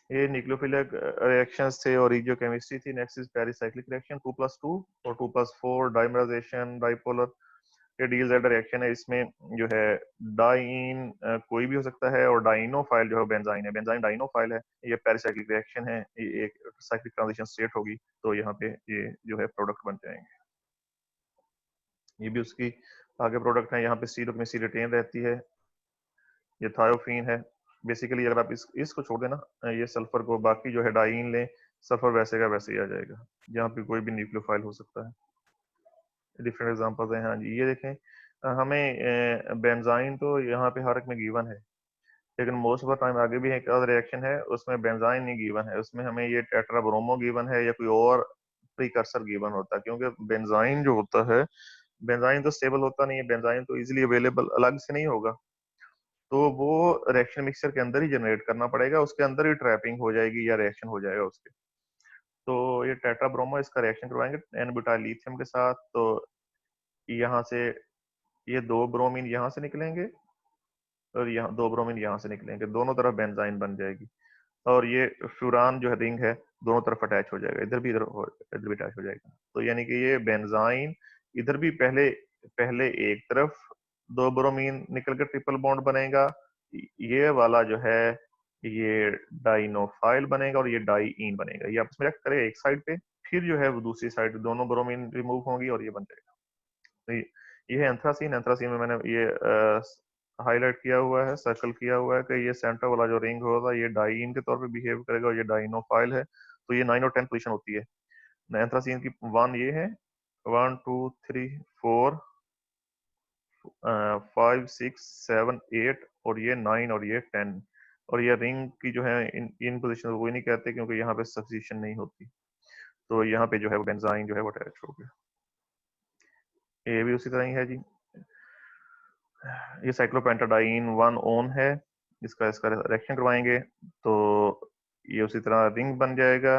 ये न्यूक्लियोफिलिक रिएक्शंस थे और जो केमिस्ट्री थी। नेक्स्ट इज पेरिसाइक्लिक रिएक्शन 2+2 और 2+4 डाइमराइजेशन डाइपोलर। ये डील जेड रिएक्शन है, इसमें जो है डाइन कोई भी हो सकता है, और डाइनोफाइल जो है बेंजाइन है, बेंजाइन डाइनोफाइल है। ये पेरिसाइक्लिक रिएक्शन है, ये एक साइक्लिक ट्रांजिशन स्टेट होगी, तो यहाँ पे ये जो है प्रोडक्ट बन जाएंगे। ये भी उसकी आगे प्रोडक्ट है। यहाँ पे सी में सी रिटेन रहती है, ये थायोफीन है। बेसिकली अगर आप इसको छोड़ देना, ये सल्फर को, बाकी जो है डाइन लें, सल्फर वैसे का वैसे ही आ जाएगा। यहाँ पे कोई भी न्यूक्लियोफाइल हो सकता है। डिफरेंट एग्जांपल्स हैं। हाँ जी, ये देखें, हमें बेंजाइन तो यहाँ पे हर एक में गिवन है, लेकिन मोस्ट ऑफ द टाइम आगे भी एक और रिएक्शन है, उसमें बेंजाइन नहीं गिवन है, उसमें हमें ये टेट्राब्रोमो गिवन है या कोई और प्रीकर्सर गिवन होता है। क्योंकि बेंजाइन जो होता है, बेंजाइन तो स्टेबल होता नहीं है, बेंजाइन तो इजीली अवेलेबल अलग से नहीं होगा, तो वो रिएक्शन मिक्सचर के अंदर ही जनरेट करना पड़ेगा, उसके अंदर ही ट्रैपिंग हो जाएगी या रिएक्शन हो जाएगा उसके। तो ये टेट्राब्रोमो इसका रिएक्शन करवाएंगे एन ब्यूटाइल लिथियम के साथ, तो यहाँ से ये दो ब्रोमीन यहाँ से निकलेंगे और यहाँ दो ब्रोमीन यहाँ से निकलेंगे, दोनों तरफ बेंजाइन बन जाएगी, और ये फ्यूरान जो है रिंग है दोनों तरफ अटैच हो जाएगा, इधर भी इधर भी अटैच हो जाएगा। तो यानी कि ये बेंजाइन इधर भी पहले पहले एक तरफ दो ब्रोमीन निकल कर ट्रिपल बॉन्ड बनेगा, ये वाला जो है ये डाइनोफाइल बनेगा और ये डाइईन बनेगा, ये आपस में रिएक्ट करेगा एक साइड पे, फिर जो है वो दूसरी साइड दोनों ब्रोमीन रिमूव होंगी और ये बन जाएगा। तो ये है एंथ्रासीन। एंथ्रासीन में मैंने ये हाईलाइट किया हुआ है, सर्कल किया हुआ है कि ये सेंटर वाला जो रिंग होगा ये डाइईन के तौर पे बिहेव करेगा और ये डाइनोफाइल है, तो ये 9 और 10 पोजीशन होती है। एंथ्रासीन की 1 ये है, 1 2 3 4 5 6 7 8 और ये 9 और ये 10, और ये रिंग की जो है इन पोजीशन को कोई नहीं कहते क्योंकि यहाँ पे सब्स्टिट्यूशन नहीं होती, तो यहाँ पे जो है वो बेंजाइन जो है वो अटैच हो गया। ये भी उसी तरह ही है जी। ये साइक्लोपेंटाडाइन 1 ओन है, इसका इसका रिएक्शन करवाएंगे तो ये उसी तरह रिंग बन जाएगा,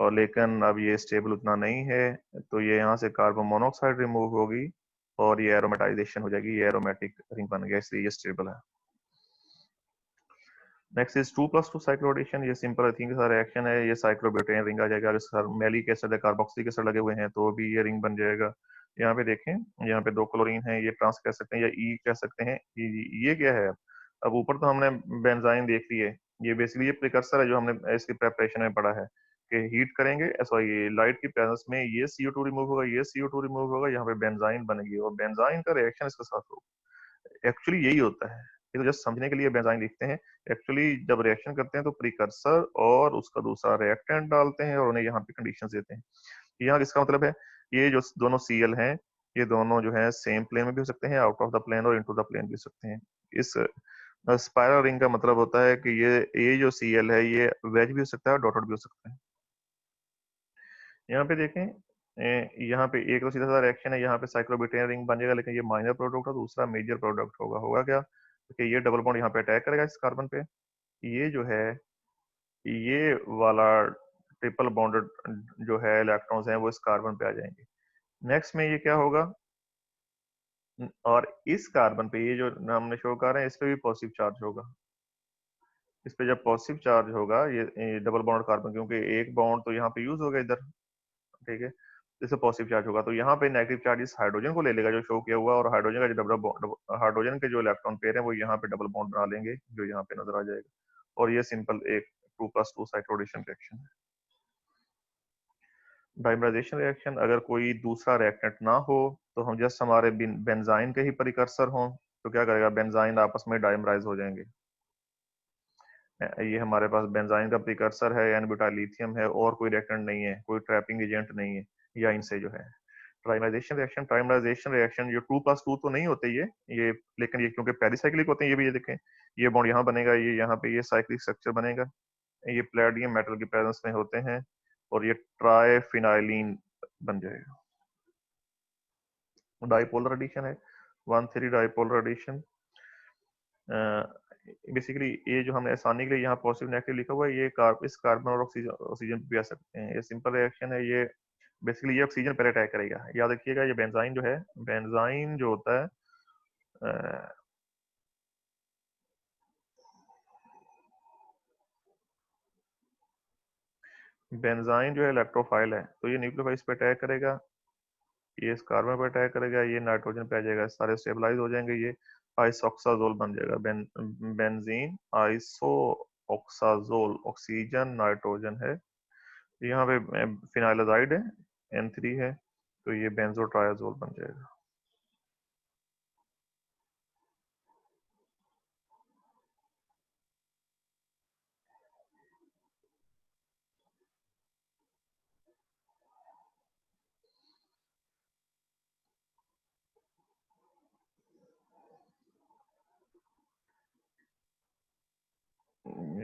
और लेकिन अब ये स्टेबल उतना नहीं है, तो ये यहाँ से कार्बन मोनोऑक्साइड रिमूव होगी और ये एरोमेटाइजेशन हो जाएगी, ये एरोमेटिक रिंग बन गया, इसलिए ये स्टेबल है। Next is 2+2 cycloaddition. ये सिंपल अर्थिंग के साथ रिएक्शन है, ये साइक्लोब्यूटेन रिंग आ जाएगा। अगर सर मैलिक एसिड है, कार्बोक्सिलिक एसिड लगे हुए हैं तो भी ये रिंग बन जाएगा। यहाँ पे देखें, यहाँ पे दो क्लोरीन है, ये ट्रांस कह सकते हैं या ई कह सकते हैं। ये क्या है? अब ऊपर तो हमने बेंजाइन देख ली है, ये बेसिकली ये प्रिकर्सर है जो हमने इसकी प्रेपरेशन में पढ़ा है कि हीट करेंगे, सॉरी लाइट की प्रेजेंस में ये CO2 रिमूव होगा, ये CO2 रिमूव होगा, यहाँ पे बेंजाइन बनेगी और बेंजाइन का रिएक्शन इसके साथ होगा। एक्चुअली यही होता है, ये तो जस्ट समझने के लिए बेंजाइन लिखते हैं। एक्चुअली जब रिएक्शन करते हैं तो प्रीकर्सर और उसका दूसरा रिएक्टेंट डालते हैं और उन्हें यहाँ पे कंडीशंस देते हैं। यहाँ किसका मतलब है, ये जो दोनों Cl हैं, ये दोनों जो है सेम प्लेन में भी हो सकते हैं, आउट ऑफ द प्लेन और इनटू द प्लेन भी हो सकते हैं। इस स्पाइरल रिंग का मतलब होता है कि ये जो Cl है ये वेज भी हो सकता है और डॉटेड भी हो सकता है। यहाँ पे देखें, यहाँ पे एक तो सीधा सा रिएक्शन है, यहाँ पे साइक्लोब्यूटेन रिंग बन जाएगा, लेकिन ये माइनर प्रोडक्ट है, दूसरा मेजर प्रोडक्ट होगा क्या, कि ये डबल बॉन्ड यहाँ पे अटैक करेगा इस कार्बन पे, ये जो है ये वाला ट्रिपल बॉन्डेड जो है इलेक्ट्रॉन्स हैं वो इस कार्बन पे आ जाएंगे। नेक्स्ट में ये क्या होगा, और इस कार्बन पे ये जो हमने शो कर रहे हैं इस पे भी पॉजिटिव चार्ज होगा। इस पे जब पॉजिटिव चार्ज होगा, ये डबल बॉन्ड कार्बन, क्योंकि एक बॉन्ड तो यहाँ पे यूज होगा इधर, ठीक है, इससे पॉजिटिव चार्ज होगा, तो यहाँ पे नेगेटिव चार्ज इस हाइड्रोजन को ले लेगा जो शो किया हुआ, और हाइड्रोजन का जो डबल बॉन्ड, हाइड्रोजन के जो इलेक्ट्रॉन पेयर है वो यहाँ पे डबल बॉन्ड बना लेंगे जो यहाँ पे नजर आ जाएगा, और ये सिंपल एक 2+2 साइक्लोएडिशन रिएक्शन है। डाइमराइजेशन रिएक्शन, अगर कोई दूसरा रिएक्टेंट ना हो तो हम जस्ट हमारे बेंजाइन के ही परिकर्सर हों, तो क्या करेगा, बेंजाइन आपस में डाइमराइज हो जाएंगे। ये हमारे पास बेंजाइन का प्रिकर्सर है, एन ब्यूटाइल लिथियम है, और कोई रिएक्टेंट नहीं है, कोई ट्रैपिंग एजेंट नहीं है, या इनसे जो है ट्राइमराइजेशन रिएक्शन जो 2+2 तो नहीं होते ये लेकिन ये क्योंकि पेरिसाइक्लिक होते हैं, ये भी ये देखें, ये बॉन्ड यहाँ बनेगा, ये यहाँ पे ये साइक्लिक स्ट्रक्चर बनेगा, ये प्लेडियम मेटल की प्रेजेंस में होते हैं, और ये ट्राइफिनाइलिन बन जाएगा। डाइपोलर एडिशन है, 1,3 डाइपोलर एडिशन। बेसिकली ये जो हमने आसानी के लिए यहाँ पॉजिटिव नेगेटिव लिखा हुआ है, ये इस कार्बन और ऑक्सीजन ऑक्सीजन पे भी आ सकते हैं। ये सिंपल रिएक्शन है, ये बेसिकली ये ऑक्सीजन पहले अटैक करेगा। याद रखिएगा ये बेंजाइन जो है, बेंजाइन जो होता है बेंजाइन जो है इलेक्ट्रोफाइल है, तो ये न्यूक्लियोफाइल पे अटैक करेगा, ये इस कार्बन पे अटैक करेगा, ये नाइट्रोजन पे आ जाएगा, सारे स्टेबलाइज हो जाएंगे, ये आइसोक्साजोल बन जाएगा। बेंजीन आइसोक्साजोल, ऑक्सीजन नाइट्रोजन है, यहाँ पे फिनाइलाजाइड है, N3 है, तो ये बेंजोट्रायाजोल बन जाएगा।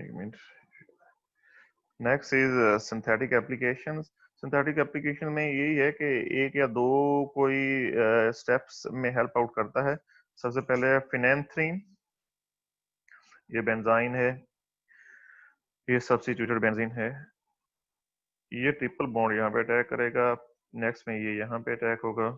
एक minute. Next is synthetic applications. Synthetic application में यही है कि एक या दो कोई स्टेप्स में हेल्प आउट करता है। सबसे पहले फिनेंथ्रीन, ये बेंजाइन है, ये सब्स्टिट्यूटेड बेंजीन है, ये ट्रिपल बॉन्ड यहाँ पे अटैक करेगा, नेक्स्ट में ये यहाँ पे अटैक होगा,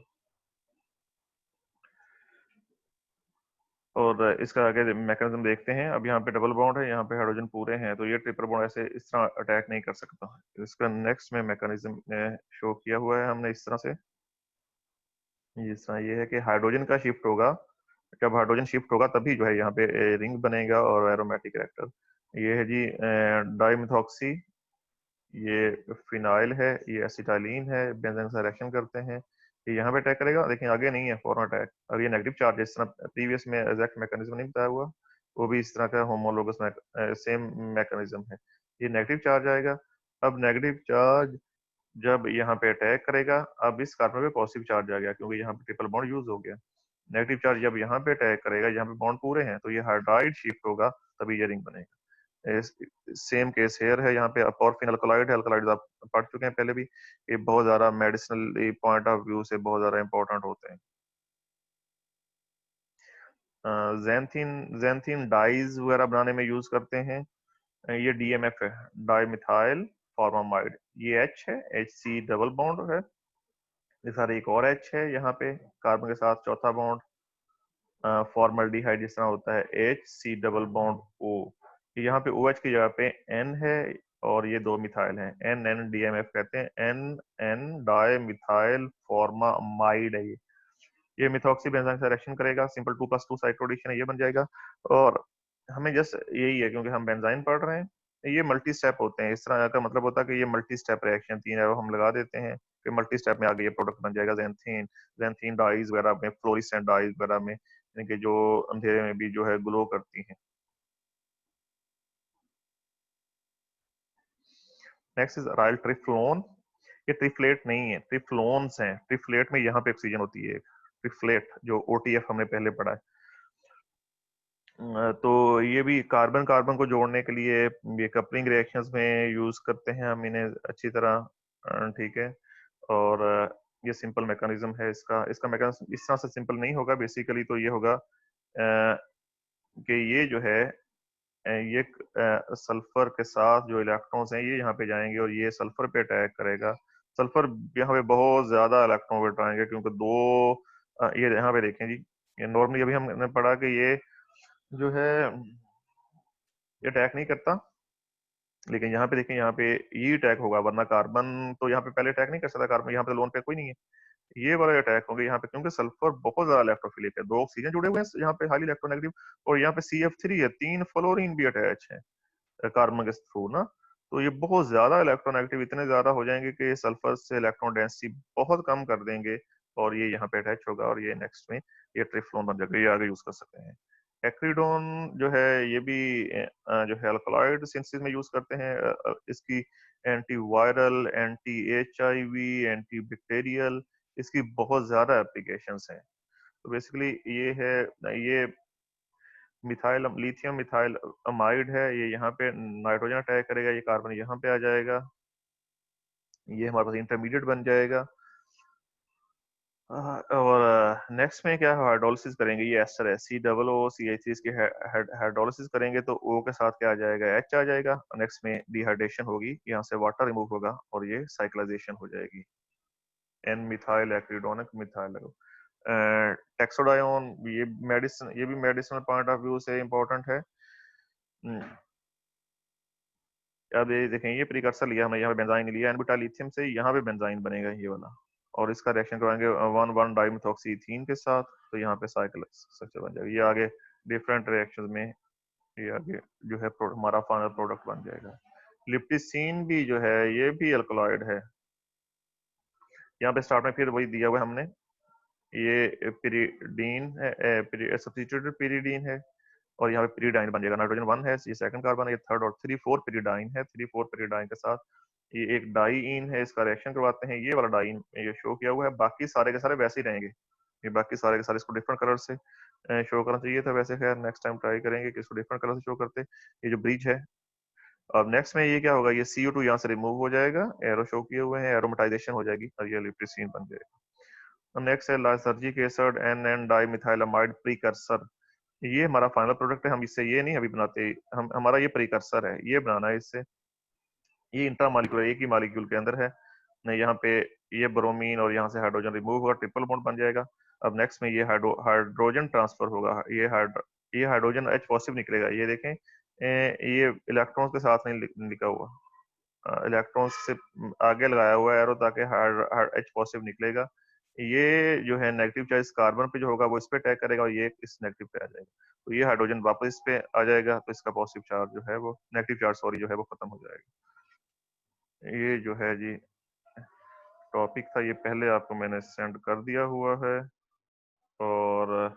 और इसका आगे मैकेनिज्म देखते हैं। अब यहाँ पे डबल बॉन्ड है, यहाँ पे हाइड्रोजन पूरे हैं, तो ये ट्रिपल बॉन्ड ऐसे इस तरह अटैक नहीं कर सकता। इसका नेक्स्ट में मैकेनिज्म शो किया हुआ है हमने इस तरह से। जिस तरह ये है कि हाइड्रोजन का शिफ्ट होगा, जब हाइड्रोजन शिफ्ट होगा तभी जो है यहाँ पे रिंग बनेगा और एरोमेटिक कैरेक्टर। ये है जी डाइमिथॉक्सी, ये फिनाइल है, ये एसिटाइलिन है, बेंजीन से रिएक्शन करते हैं, ये यहाँ पे अटैक करेगा, लेकिन आगे नहीं है फॉरन अटैक। अब ये नेगेटिव चार्ज, इस तरह प्रीवियस में एग्जैक्ट मैकेनिज्म नहीं बताया हुआ, वो भी इस तरह का होमोलोगस सेम मैकेनिज्म है। ये नेगेटिव चार्ज आएगा। अब नेगेटिव चार्ज जब यहाँ पे अटैक करेगा, अब इस कार्बन पे पॉजिटिव चार्ज आ गया, क्योंकि यहाँ पे ट्रिपल बॉन्ड यूज हो गया। नेगेटिव चार्ज जब यहाँ पे अटैक करेगा, यहाँ पे बॉन्ड पूरे हैं, तो ये हाइड्राइड शिफ्ट होगा, तभी ये रिंग बनेगा। सेम केस हेयर है, यहाँ पे अपॉर्फिन अल्कलॉइड है, अल्कलॉइड आप पढ़ चुके हैं पहले भी, ये बहुत ज्यादा मेडिसिनल पॉइंट ऑफ व्यू से बहुत ज्यादा इंपॉर्टेंट होते हैं। जैंथिन जैंथिन डाइज वगैरह बनाने में यूज करते हैं। ये DMF है, डाइमिथाइल फॉर्मामाइड, ये H है, HC डबल बॉन्ड है, ये सारे एक और H है यहाँ पे कार्बन के साथ चौथा बॉन्ड। फॉर्मल्डिहाइड जिस तरह होता है HC डबल बॉन्ड O, यहाँ पे OH की जगह पे N है, और ये दो मिथाइल हैं, NN-DMF कहते हैं, NN डाई मिथाइल फॉर्मामाइड है ये मिथॉक्सी बेंजाइन से रिएक्शन करेगा, सिंपल 2+2 साइक्लोएडिशन है, ये बन जाएगा। और हमें जस्ट यही है, क्योंकि हम बेंजाइन पढ़ रहे हैं, ये मल्टी स्टेप होते हैं, इस तरह का मतलब होता है कि ये मल्टी स्टेप रिएक्शन, 3 एरो हम लगा देते हैं, फिर मल्टी स्टेप में आगे ये प्रोडक्ट बन जाएगा जैंथीन। जैंथीन डाइज वगैरह में, फ्लोरिसेंट डाइज वगैरह में, इनके जो अंधेरे में भी जो है ग्लो करती हैं। नेक्स्ट इज अराइल ट्रिफ्लोन, ये ट्रिफ्लेट नहीं है, ट्रिफ्लोन्स हैं। ट्रिफ्लेट में यहाँ पे ऑक्सीजन होती है, ट्रिफ्लेट जो OTF हमने पहले पढ़ा है। तो ये भी कार्बन कार्बन को जोड़ने के लिए ये कपलिंग रिएक्शंस में यूज करते हैं हम इन्हें अच्छी तरह, ठीक है। और ये सिंपल मैकेनिज्म है इसका। इसका मैकेनिज्म इस तरह से सिंपल नहीं होगा, बेसिकली तो ये होगा कि ये जो है ये सल्फर के साथ जो इलेक्ट्रॉन्स हैं ये यहाँ पे जाएंगे, और ये सल्फर पे अटैक करेगा। सल्फर यहाँ पे बहुत ज्यादा इलेक्ट्रॉन वेट आएंगे, क्योंकि दो ये यहाँ पे देखें जी, ये नॉर्मली अभी हमने पढ़ा कि ये जो है ये अटैक नहीं करता, लेकिन यहाँ पे देखें, यहाँ पे ये अटैक होगा, वरना कार्बन तो यहाँ पे पहले अटैक नहीं कर सकता, कार्बन यहाँ पे लोन पे कोई नहीं है, ये वाले अटैक होंगे यहाँ पे, क्योंकि सल्फर बहुत ज्यादा इलेक्ट्रोफिलिक है, दो ऑक्सीजन जुड़े हुए हैं यहाँ पे हाईली इलेक्ट्रोनेगेटिव, और यहाँ पे CF3 है, 3 फ्लोरीन भी अटैच है कार्बन के थ्रू ना, तो ये बहुत ज्यादा इलेक्ट्रोनेगेटिव इतने ज्यादा हो जाएंगे कि सल्फर से इलेक्ट्रॉन डेंसिटी बहुत कम कर देंगे, और ये यहाँ पे अटैच होगा और ये नेक्स्ट में ये ट्रिफ्लोन बन जाएगा, ये आगे यूज कर सकते हैं। एक्रिडोन जो है ये भी जो है अल्कलॉइड सिंथेसिस में यूज करते हैं। इसकी anti viral, anti HIV, anti bacterial, इसकी बहुत ज्यादा एप्लीकेशंस हैं। तो बेसिकली ये है, ये मिथाइल लिथियम मिथाइल अमाइड है, ये यहाँ पे नाइट्रोजन अटैक करेगा, ये कार्बन यहाँ पे आ जाएगा, ये हमारे पास इंटरमीडिएट बन जाएगा। और नेक्स्ट में क्या है, हाइड्रोलिसिस करेंगे, ये एस्टर है COO इसकी हाइड्रोलिसिस करेंगे तो O के साथ क्या आ जाएगा, H आ जाएगा। नेक्स्ट में डिहाइड्रेशन होगी, यहाँ से वाटर रिमूव होगा और ये साइक्लाइजेशन हो जाएगी, एन मिथाइल एक्रिडोनिक मिथाइल। टेक्सोडायोन, ये भी मेडिसिनल पॉइंट ऑफ व्यू से इंपॉर्टेंट है। अब ये देखें, ये प्रीकर्सर लिया हमने, यहाँ पे बेंजाइन लिया, एनब्यूटाइल लिथियम से यहाँ पे बेंजाइन बनेगा ये वाला, और इसका रिएक्शन करवाएंगे 1,1 डाइमेथॉक्सीथीन के साथ, तो यहाँ पे साइकिल स्ट्रक्चर बन जाएगा। ये आगे डिफरेंट रिएक्शंस में ये आगे जो है हमारा फाइनल प्रोडक्ट बन जाएगा। लिप्टिसिन भी जो है ये भी अल्कलॉइड है। यहाँ पे स्टार्ट में फिर वही दिया हुआ है हमने, ये पिरिडीन है, सब्स्टिट्यूटेड पिरिडीन है, और यहाँ पे पिरिडाइन बन जाएगा। नाइट्रोजन 1 है, ये सेकंड कार्बन है, ये थर्ड, और 3,4 पिरिडाइन है। 3,4 पिरिडाइन के साथ ये एक डाईइन है, इसका रिएक्शन करवाते हैं, ये वाला डाईन ये शो किया हुआ है। बाकी सारे के सारे वैसे ही रहेंगे, ये बाकी सारे के सारे इसको डिफरेंट कलर से शो करना चाहिए था वैसे। खैर नेक्स्ट टाइम ट्राई करेंगे कि इसको डिफरेंट कलर से शो करते। ये जो ब्रिज है, अब नेक्स्ट में ये क्या होगा, ये CO2 यहाँ से रिमूव हो जाएगा, एरो शो किए हुए हैं, एरोमेटाइजेशन हो जाएगी और ये लिप्टिसिन बन जाएगा। नेक्स्ट है लाइसर्जिक एसिड NN डाइमिथाइलामाइड प्रीकर्सर, ये हमारा फाइनल प्रोडक्ट है। हम इससे ये नहीं अभी बनाते, हम हमारा ये प्रीकर्सर है, ये बनाना है इससे। ये इंट्रामॉलिक्यूलर एक ही मॉलिक्यूल के अंदर है, नहीं यहाँ पे ये ब्रोमीन और यहाँ से हाइड्रोजन रिमूव होगा, ट्रिपल बॉन्ड बन जाएगा। अब नेक्स्ट में ये हाइड्रोजन ट्रांसफर होगा, ये हाइड्रोजन H पॉजिटिव निकलेगा, ये देखें ये इलेक्ट्रॉन्स के साथ नहीं लिखा हुआ, इलेक्ट्रॉन्स से आगे लगाया हुआ है एरो, ताकि H पॉजिटिव निकलेगा। ये जो है नेगेटिव चार्ज कार्बन पे जो होगा वो इस पे अटैक करेगा, और ये इस नेगेटिव पे आ जाएगा, तो ये हाइड्रोजन वापस इस पे आ जाएगा, तो इसका पॉजिटिव चार्ज जो है वो नेगेटिव चार्ज सॉरी जो है वो खत्म हो जाएगा। ये जो है जी टॉपिक था, ये पहले आपको मैंने सेंड कर दिया हुआ है, और